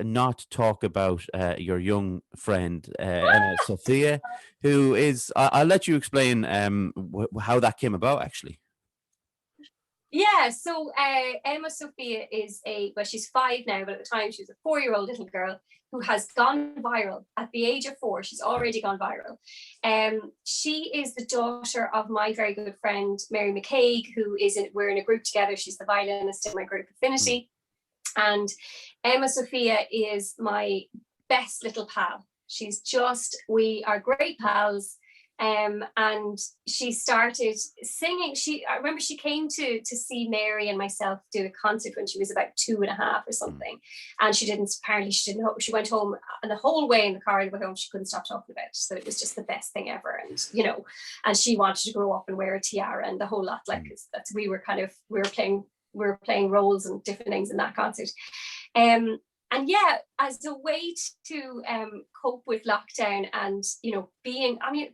not talk about your young friend, Sophia, who is, I'll let you explain how that came about, actually. Yeah, so Emma Sophia is she's 5 now, but at the time she was a 4-year-old little girl who has gone viral. At the age of 4, she's already gone viral. She is the daughter of my very good friend, Mary McCaig, we're in a group together. She's the violinist in my group Affinity. And Emma Sophia is my best little pal. We are great pals. And she started singing. I remember she came to see Mary and myself do a concert when she was about 2.5 or something. And she didn't know. She went home, and the whole way in the car on the way home, she couldn't stop talking about it. So it was just the best thing ever. And, and she wanted to grow up and wear a tiara and the whole lot. Like we were playing roles and different things in that concert. And as a way to cope with lockdown and,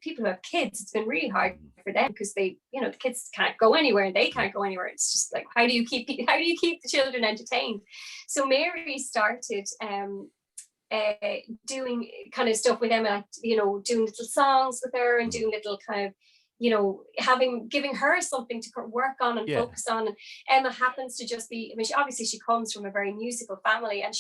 people who have kids, it's been really hard for them because the kids can't go anywhere and they can't go anywhere. It's just like, how do you keep the children entertained? So Mary started doing kind of stuff with Emma, doing little songs with her and doing little kind of, giving her something to work on and focus on. And Emma happens to just be, she comes from a very musical family, and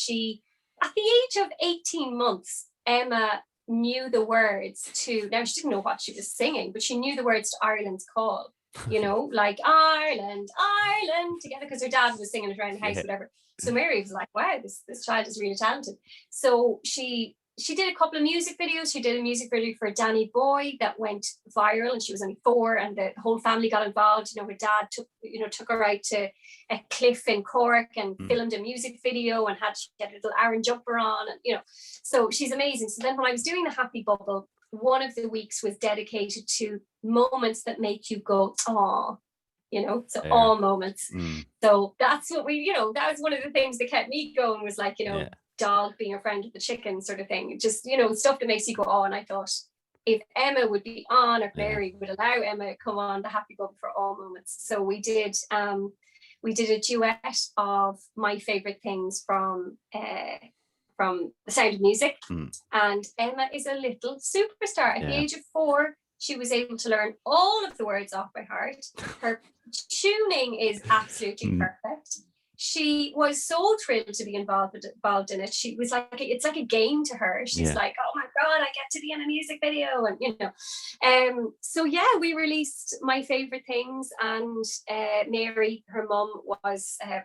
at the age of 18 months, Emma knew the words now she didn't know what she was singing, but she knew the words to Ireland's Call, like Ireland, Ireland, together, because her dad was singing it around the house, whatever. So Mary was like, wow, this child is really talented. So she did a couple of music videos. She did a music video for Danny Boy that went viral, and she was only 4, and the whole family got involved. Her dad took her out to a cliff in Cork and filmed a music video, and she had a little Aaron jumper on, and so she's amazing. So then when I was doing the Happy Bubble, one of the weeks was dedicated to moments that make you go, "Aw." All moments. So that's what that was one of the things that kept me going, was like, dog being a friend of the chicken sort of thing. Just, stuff that makes you go, oh. And I thought, if Emma would be on, if Mary would allow Emma to come on the Happy Bubble for all moments. So we did a duet of my favorite things from The Sound of Music. And Emma is a little superstar. At the age of 4, she was able to learn all of the words off by heart. Her tuning is absolutely perfect. She was so thrilled to be involved in it. She was like, it's like a game to her. She's like, oh my God, I get to be in a music video. And, so we released my favorite things, and Mary, her mum,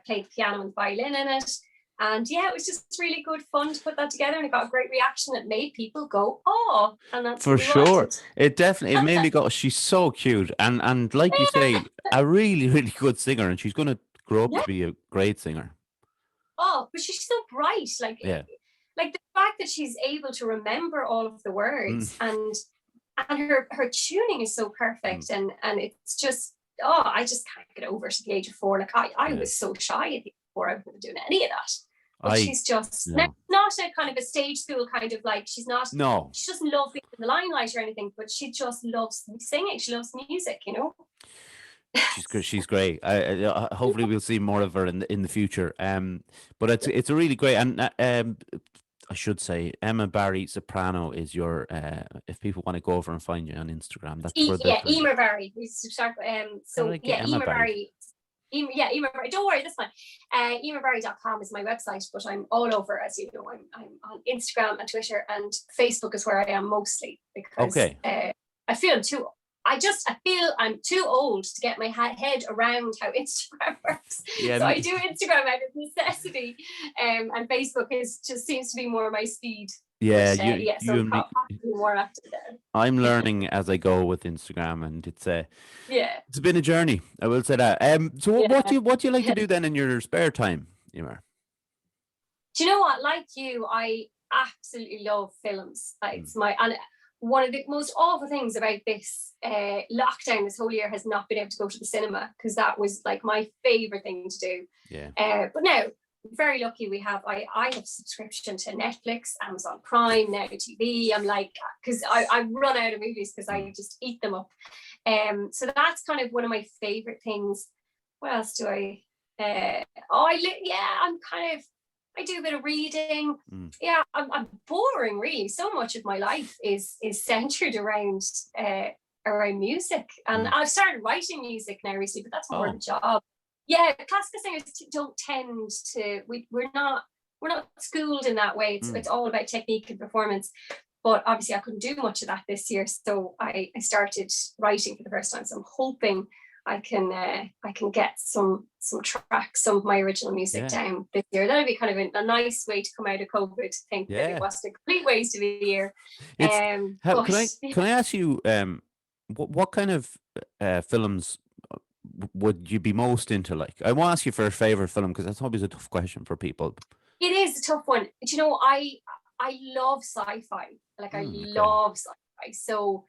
played piano and violin in it. And it was just really good fun to put that together, and it got a great reaction. It made people go, oh, and that's for sure. It made me go, she's so cute. And like you say, a really, really good singer, and she's going to grow up to be a great singer. Oh, but she's so bright. Like the fact that she's able to remember all of the words and her tuning is so perfect. And it's just, I just can't get over it at the age of 4. Like I was so shy at the age of 4. I wasn't doing any of that. But she's just not a kind of a stage school kind of like, she's not, she doesn't love being in the limelight or anything, but she just loves singing. She loves music, you know. She's good. She's great. Hopefully we'll see more of her in the future. But it's a really great, and I should say Emma Barry Soprano is your if people want to go over and find you on Instagram, that's where Emer Barry. We start Emer Barry. Emer Barry. Don't worry, that's fine. Emerbarry.com is my website, but I'm all over, as you know. I'm on Instagram and Twitter, and Facebook is where I am mostly, because I feel I'm too old to get my head around how Instagram works. Yeah, so I do Instagram out of necessity, and Facebook just seems to be more my speed. Yeah, so more active there. I'm learning as I go with Instagram, and it's been a journey. I will say that. So what do you like to do then in your spare time, Emer? Do you know what? Like you, I absolutely love films. It's and one of the most awful things about this lockdown this whole year has not been able to go to the cinema, because that was like my favorite thing to do. Yeah. But now, very lucky I have subscription to Netflix, Amazon Prime, Now TV. I'm like, because I run out of movies because I just eat them up. So that's kind of one of my favorite things. What else do I? I do a bit of reading. Yeah, I'm boring really. So much of my life is centered around music, and I've started writing music now recently, but that's more of a job. Yeah, classical singers don't tend to. We're not schooled in that way. It's all about technique and performance. But obviously, I couldn't do much of that this year, so I started writing for the first time. So I'm hoping I can get some tracks, some of my original music down this year. That'd be kind of a nice way to come out of COVID. I think that it wasn't a complete waste of a year. Can I ask you what kind of films would you be most into? Like, I won't ask you for a favorite film, because that's always a tough question for people. It is a tough one. But, you know, I love sci-fi. Like, I love sci-fi. So,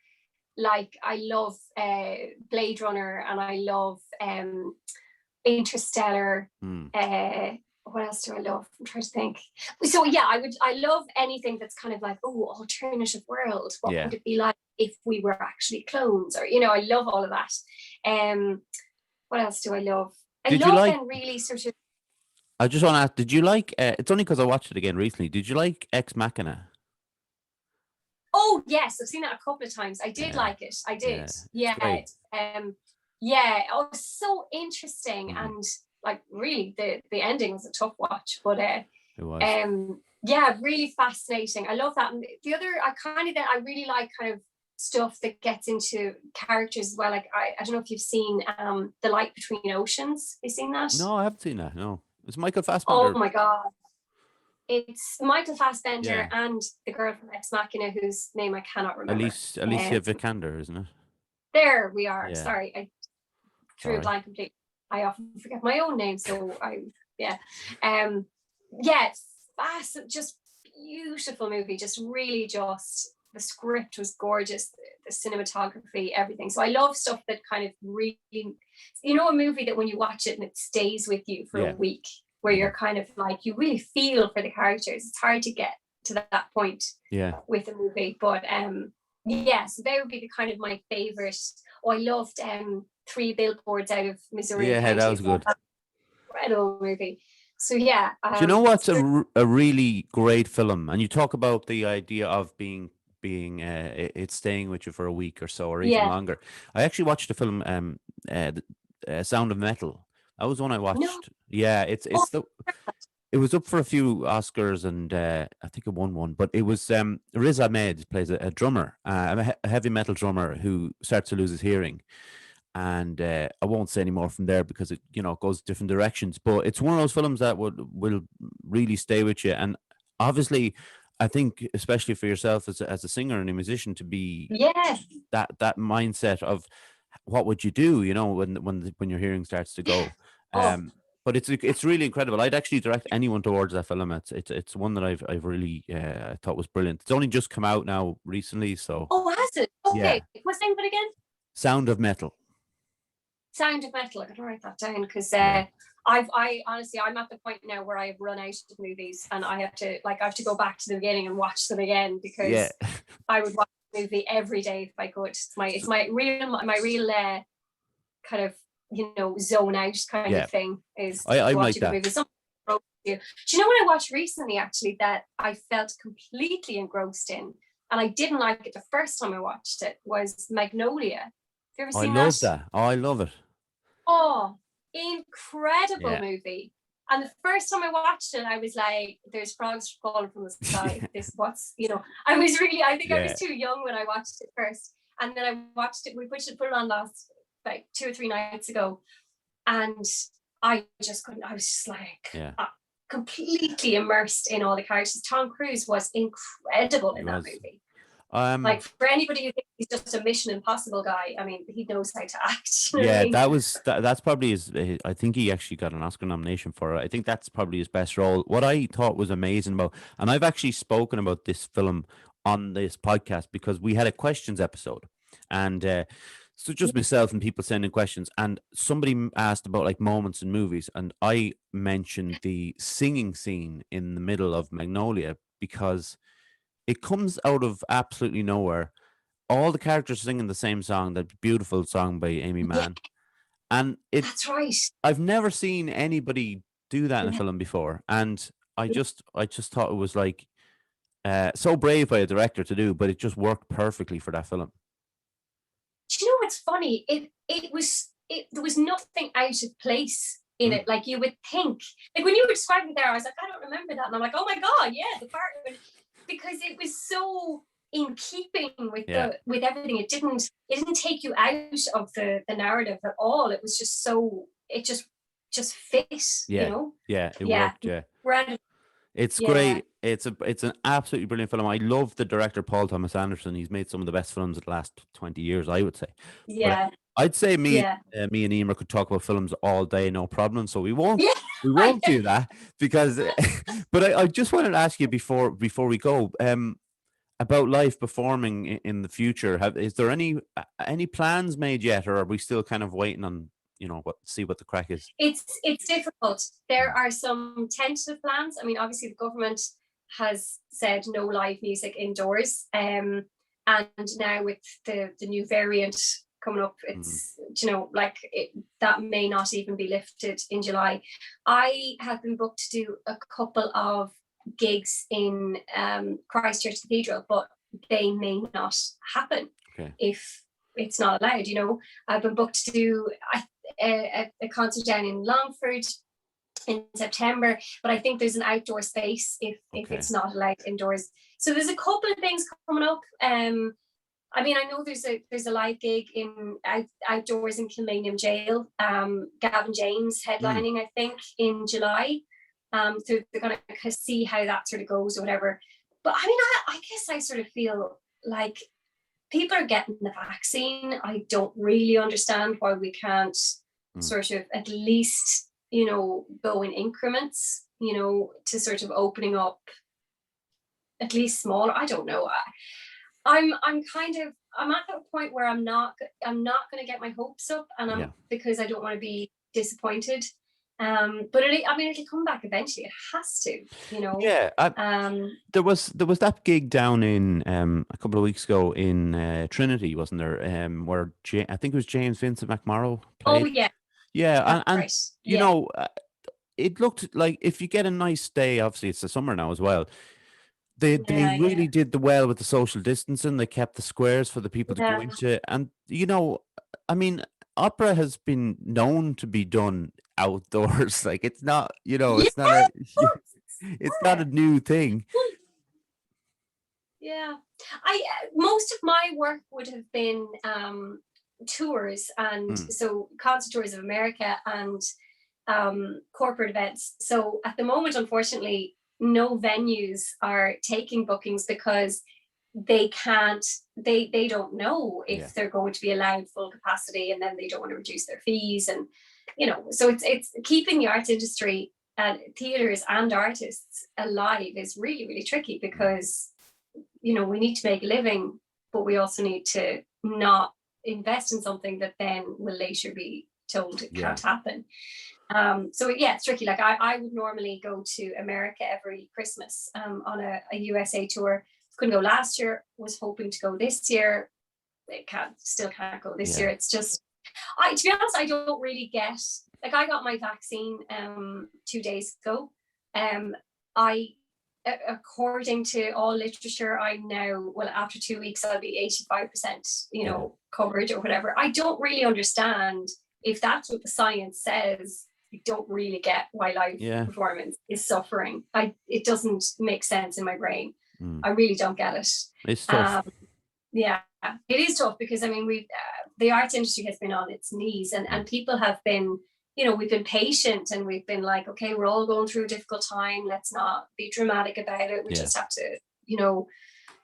like, I love Blade Runner, and I love Interstellar. What else do I love? I'm trying to think. So yeah, I love anything that's kind of like, alternative world. What would it be like if we were actually clones? Or, you know, I love all of that. What else do I love? Really sort of. I just want to ask, did you like? It's only because I watched it again recently. Did you like Ex Machina? Oh yes, I've seen that a couple of times. I did like it. I did. Yeah. Oh, so interesting, and like really, the ending was a tough watch, but it was. Really fascinating. I love that. And the other, I really like kind of stuff that gets into characters as well. Like I don't know if you've seen The Light Between Oceans. Have you seen that? No, I haven't seen that. No, it's Michael Fassbender. Oh my god. It's Michael Fassbender and the girl from Ex Machina, whose name I cannot remember. Alicia Vikander, isn't it? There we are. Yeah. Sorry, I drew a blank completely. I often forget my own name, so it's fast, just beautiful movie. Just really, the script was gorgeous, the cinematography, everything. So I love stuff that kind of really, you know, a movie that when you watch it and it stays with you for a week, where you're kind of like, you really feel for the characters. It's hard to get to that point with a movie, but so they would be the kind of my favorite. I loved 3 Billboards Out of Missouri. Yeah, that was good. Incredible movie. So do you know what's a really great film? And you talk about the idea of being it's staying with you for a week or so, or even longer. I actually watched the film Sound of Metal. That was one I watched. No. Yeah, it was up for a few Oscars, and I think it won one. But it was Riz Ahmed plays a drummer, a heavy metal drummer who starts to lose his hearing. And I won't say any more from there, because it goes different directions. But it's one of those films that will really stay with you. And obviously, I think especially for yourself as a singer and a musician, to be that mindset of what would you do, when your hearing starts to go. But it's really incredible. I'd actually direct anyone towards that film. It's one that I've really thought was brilliant. It's only just come out now recently, so. Oh, has it? Okay. What's the name of it again? Sound of Metal. Sound of Metal. I gotta write that down, because I honestly, I'm at the point now where I've run out of movies, and I have to go back to the beginning and watch them again, Yeah. because I would watch a movie every day if I could. It's my real kind of, zone out kind Yeah. of thing, is to I'm watch like a good that. movie. Do you know what I watched recently, actually, that I felt completely engrossed in, and I didn't like it the first time I watched it, was Magnolia. Have you ever I seen love that? that. Oh, I love it. Oh, incredible Yeah. movie. And the first time I watched it, I was like, there's frogs falling from the sky. I was really, I think I was too young when I watched it first. And then I watched it, we put it on last, like 2 or 3 nights ago. And I just couldn't, I was just like, completely immersed in all the characters. Tom Cruise was incredible in that movie. Like, for anybody who thinks he's just a Mission Impossible guy, I mean, he knows how to act. Yeah, that's probably his. I think he actually got an Oscar nomination for it. I think that's probably his best role. What I thought was amazing about, and I've actually spoken about this film on this podcast because we had a questions episode, and so just myself and people sending questions, and somebody asked about like moments in movies, and I mentioned the singing scene in the middle of Magnolia because it comes out of absolutely nowhere. All the characters singing the same song, that beautiful song by Amy Mann. And that's right. I've never seen anybody do that in a film before. And I just thought it was like so brave by a director to do, but it just worked perfectly for that film. Do you know what's funny? There was nothing out of place in it. Like, you would think, like when you were describing it there, I was like, I don't remember that. And I'm like, oh my God, yeah, the part, because it was so in keeping with with everything. It didn't take you out of the narrative at all. It was just so, it just fit, Yeah. Yeah, it worked, yeah. It's great. It's an absolutely brilliant film. I love the director Paul Thomas Anderson. He's made some of the best films of the last 20 years, I would say. Yeah. But I'd say me and Emer could talk about films all day, no problem. So we won't do that because but I just wanted to ask you before we go, about life performing in the future. Is there any plans made yet, or are we still kind of waiting on, see what the crack is? It's difficult. There are some tentative plans. I mean, obviously the government has said no live music indoors. And now with the new variant coming up, it's, that may not even be lifted in July. I have been booked to do a couple of gigs in Christchurch Cathedral, but they may not happen if it's not allowed. I've been booked to do a concert down in Longford in September, but I think there's an outdoor space if it's not allowed indoors. So there's a couple of things coming up. I mean, I know there's a live gig in outdoors in Kilmainham Jail. Gavin James headlining, I think, in July. So they're going to see how that sort of goes or whatever. But I mean, I guess I sort of feel like people are getting the vaccine. I don't really understand why we can't sort of at least, go in increments, to sort of opening up at least smaller. I don't know. I'm at that point where I'm not going to get my hopes up, and because I don't want to be disappointed. But it'll come back eventually. It has to, Yeah. There was that gig down in a couple of weeks ago in Trinity, wasn't there? Where I think it was James Vincent McMorrow played. Oh yeah. Yeah, and it looked like if you get a nice day, obviously it's the summer now as well. They really did the well with the social distancing. They kept the squares for the people to go into, and I mean, opera has been known to be done outdoors. Like it's not, it's not a new thing. Yeah, most of my work would have been tours, and so concert tours of America and corporate events. So at the moment, unfortunately, no venues are taking bookings because they don't know if they're going to be allowed full capacity, and then they don't want to reduce their fees, and so it's keeping the arts industry and theaters and artists alive is really, really tricky, because we need to make a living, but we also need to not invest in something that then will later be told it can't happen. So yeah, it's tricky. Like I would normally go to America every Christmas on a USA tour. Couldn't go last year, was hoping to go this year. It still can't go this year. It's just, to be honest, I don't really get, like I got my vaccine 2 days ago. According to all literature, I now, well, after 2 weeks, I'll be 85%, coverage or whatever. I don't really understand if that's what the science says. I don't really get why live performance is suffering. It doesn't make sense in my brain. I really don't get it. It's tough. Yeah, it is tough because I mean, the arts industry has been on its knees, and people have been, we've been patient, and we've been like, okay, we're all going through a difficult time. Let's not be dramatic about it. We just have to,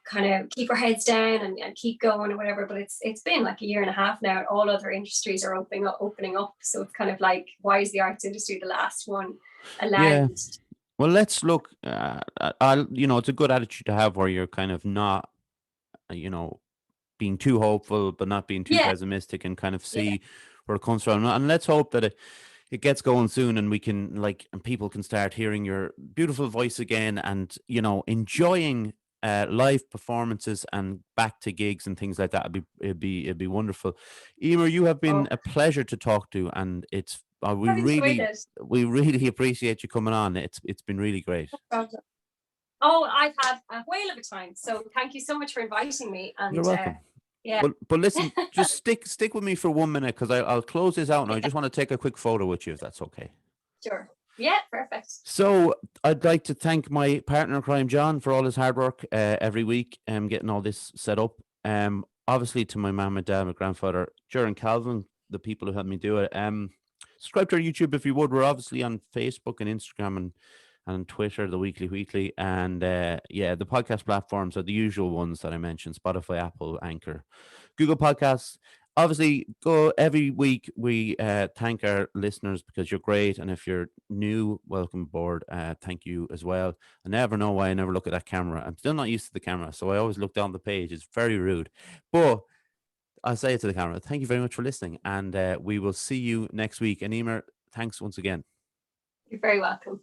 kind of keep our heads down and keep going or whatever. But it's been like a year and a half now. All other industries are opening up. So it's kind of like, why is the arts industry the last one allowed? Yeah. Well, let's look. It's a good attitude to have where you're kind of not, being too hopeful, but not being too pessimistic, and kind of see where it comes from. And let's hope that it gets going soon, and we can and people can start hearing your beautiful voice again, and enjoying live performances and back to gigs and things like that. It'd be wonderful. Emer, you have been a pleasure to talk to, and it's we really appreciate you coming on. It's been really great. Oh, I've had a whale of a time. So thank you so much for inviting me. And you're welcome. But listen, just stick with me for 1 minute, because I'll close this out, and I just want to take a quick photo with you, if that's okay. Sure. Yeah, perfect. So I'd like to thank my partner in crime, John, for all his hard work every week, getting all this set up. Obviously to my mum and dad, my grandfather, Jaron Calvin, the people who helped me do it. Subscribe to our YouTube if you would. We're obviously on Facebook and Instagram and Twitter, the Wheatley, and the podcast platforms are the usual ones that I mentioned: Spotify, Apple, Anchor, Google Podcasts. Obviously, go every week. We thank our listeners because you're great, and if you're new, welcome aboard. Thank you as well. I never know why I never look at that camera. I'm still not used to the camera, so I always look down the page. It's very rude, but I'll say it to the camera. Thank you very much for listening, and we will see you next week. And Emer, thanks once again. You're very welcome.